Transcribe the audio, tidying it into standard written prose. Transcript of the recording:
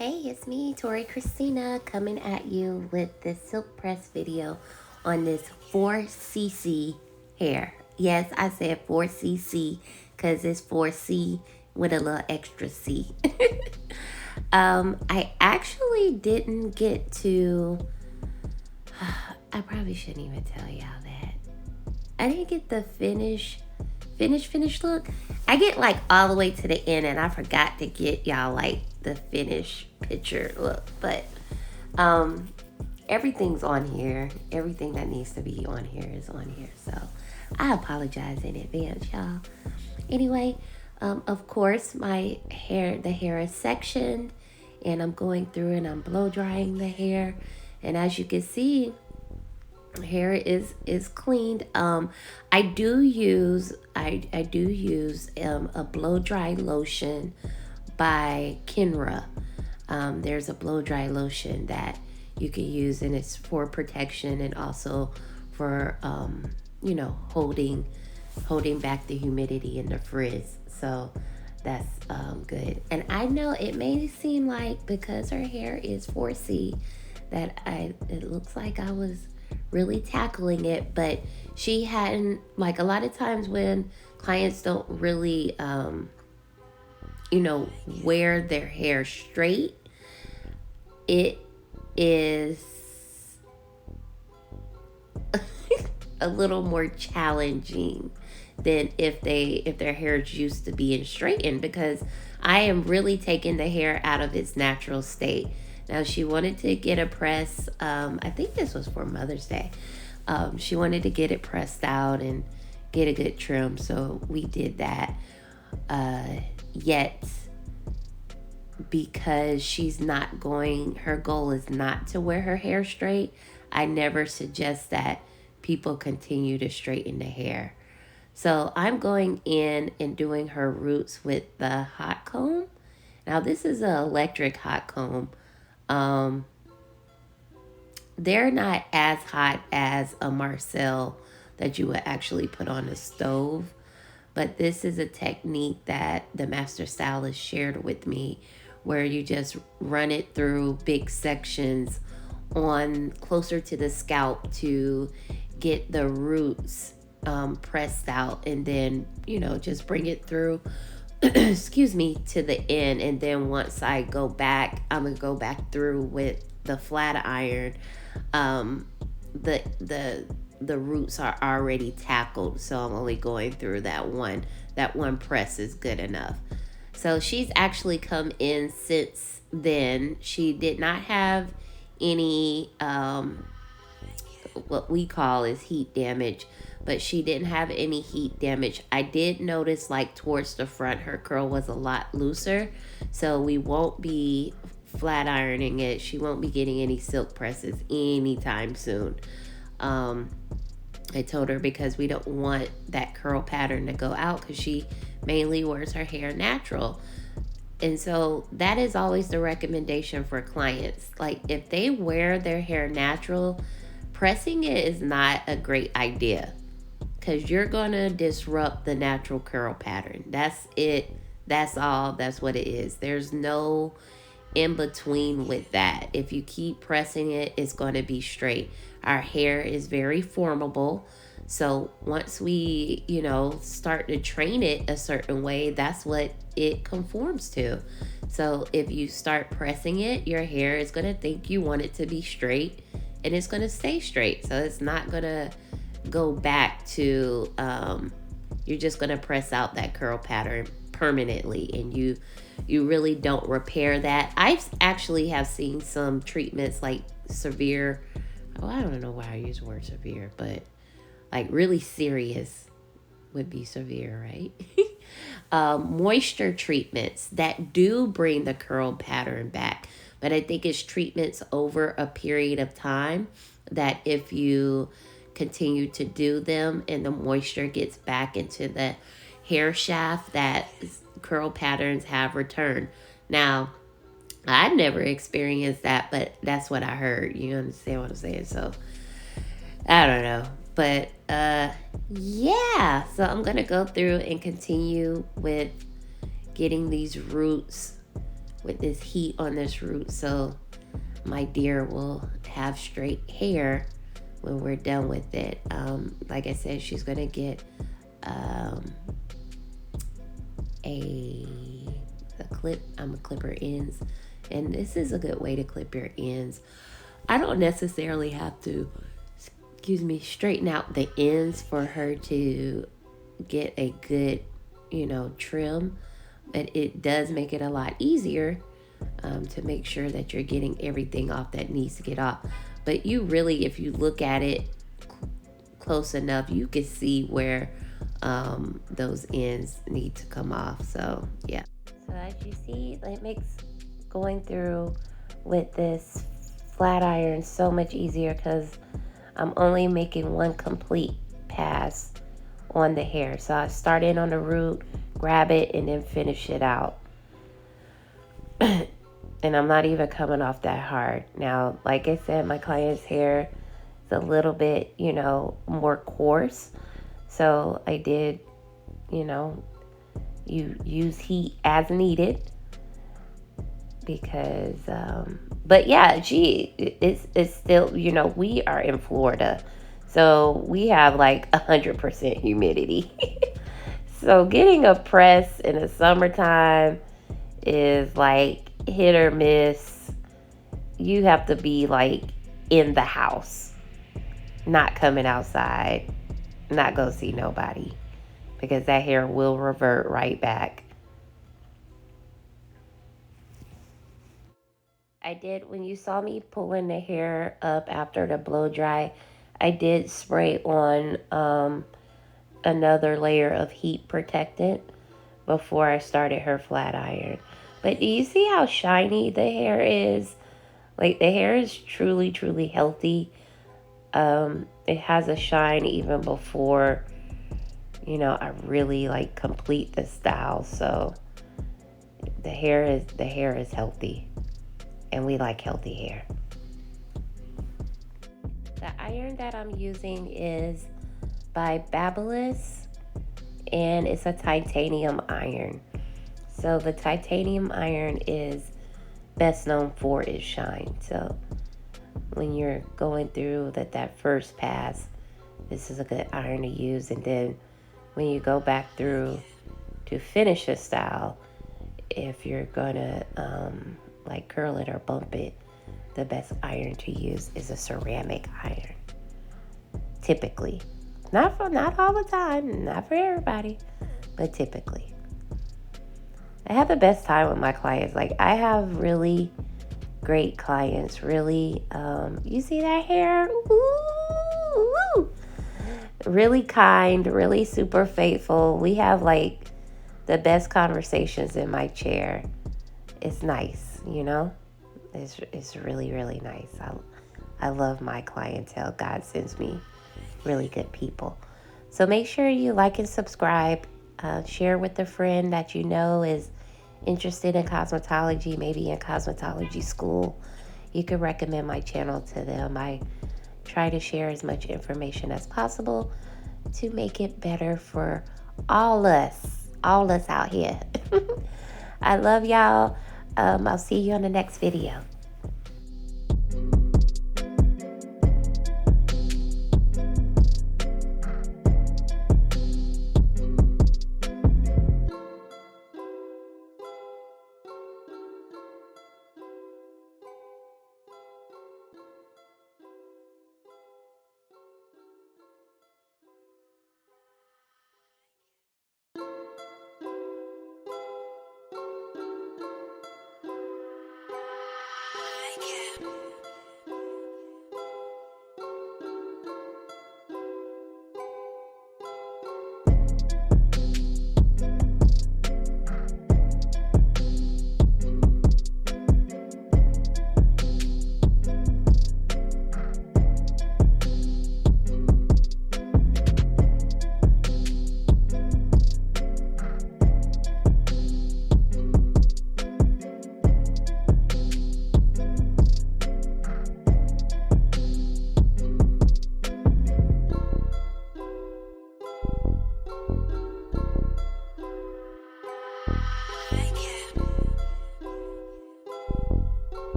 Hey, it's me, Tori Christina, coming at you with this silk press video on this 4cc hair. Yes, I said 4cc because it's 4C with a little extra C. I actually didn't get to, I probably shouldn't even tell y'all that. I didn't get the finish look. I get like all the way to the end and I forgot to get y'all like the finish picture look. But everything's on here. Everything that needs to be on here is on here. So I apologize in advance, y'all. Anyway, of course the hair is sectioned and I'm going through and I'm blow drying the hair. And as you can see, hair is cleaned. I do use a blow dry lotion by Kenra. There's a blow dry lotion that you can use, and it's for protection and also for holding back the humidity and the frizz. So that's good. And I know it may seem like because her hair is 4C that it looks like I was really tackling it, but she hadn't, like a lot of times when clients don't really wear their hair straight, it is a little more challenging than if their hair is used to being straightened, because I am really taking the hair out of its natural state. Now, she wanted to get a press. I think this was for Mother's Day. She wanted to get it pressed out and get a good trim, so we did that. Yet, because her goal is not to wear her hair straight, I never suggest that people continue to straighten the hair. So I'm going in and doing her roots with the hot comb. Now, this is an electric hot comb. They're not as hot as a Marcel that you would actually put on a stove, but this is a technique that the master stylist shared with me, where you just run it through big sections on closer to the scalp to get the roots pressed out, and then just bring it through excuse me, to the end. And then once I go back, I'm gonna go back through with the flat iron. The roots are already tackled, so I'm only going through that one press is good enough. So she's actually come in since then. She did not have any what we call is heat damage, but she didn't have any heat damage. I did notice, like, towards the front, her curl was a lot looser, so we won't be flat ironing it. She won't be getting any silk presses anytime soon. I told her because we don't want that curl pattern to go out, because she mainly wears her hair natural. And so that is always the recommendation for clients. Like, if they wear their hair natural, pressing it is not a great idea, because you're going to disrupt the natural curl pattern. That's it. That's all. That's what it is. There's no in between with that. If you keep pressing it, it's going to be straight. Our hair is very formable. So once we, start to train it a certain way, that's what it conforms to. So if you start pressing it, your hair is going to think you want it to be straight, and it's going to stay straight. So it's not going to go back to, you're just going to press out that curl pattern permanently, and you really don't repair that. I actually have seen some treatments like severe, I don't know why I use the word severe, but like really serious would be severe, right? Moisture treatments that do bring the curl pattern back. But I think it's treatments over a period of time that if you continue to do them and the moisture gets back into the hair shaft, that curl patterns have returned. Now, I've never experienced that, but that's what I heard. You understand what I'm saying? So, I don't know. But, yeah. So, I'm going to go through and continue with getting these roots with this heat on this root, so my deer will have straight hair when we're done with it. Like I said, she's gonna get um, a clip. I'm gonna clip her ends, and this is a good way to clip your ends. I don't necessarily have to, excuse me, straighten out the ends for her to get a good, trim, but it does make it a lot easier to make sure that you're getting everything off that needs to get off. But you really, if you look at it close enough, you can see where those ends need to come off. So yeah. So as you see, it makes going through with this flat iron so much easier because I'm only making one complete pass on the hair. So I start in on the root, grab it, and then finish it out. And I'm not even coming off that hard. Now, like I said, my client's hair is a little bit, more coarse. So I did, you use heat as needed because, but yeah, gee, it's still, we are in Florida. So we have like 100% humidity. So getting a press in the summertime is like hit or miss. You have to be like in the house, not coming outside, not go see nobody, because that hair will revert right back. I did, when you saw me pulling the hair up after the blow dry, I did spray on another layer of heat protectant before I started her flat iron. But do you see how shiny the hair is? Like, the hair is truly, truly healthy. It has a shine even before, I really like complete the style. So the hair is healthy, and we like healthy hair. The iron that I'm using is by Babyliss, and it's a titanium iron. So the titanium iron is best known for its shine. So when you're going through that first pass, this is a good iron to use. And then when you go back through to finish a style, if you're gonna like curl it or bump it, the best iron to use is a ceramic iron. Typically, not all the time, not for everybody, but typically. I have the best time with my clients. Like, I have really great clients. Really, you see that hair? Ooh, really kind, really super faithful. We have like the best conversations in my chair. It's nice, It's really, really nice. I love my clientele. God sends me really good people. So make sure you like and subscribe. Share with a friend that you know is interested in cosmetology, maybe in cosmetology school. You can recommend my channel to them. I try to share as much information as possible to make it better for all us out here. I love y'all. I'll see you on the next video.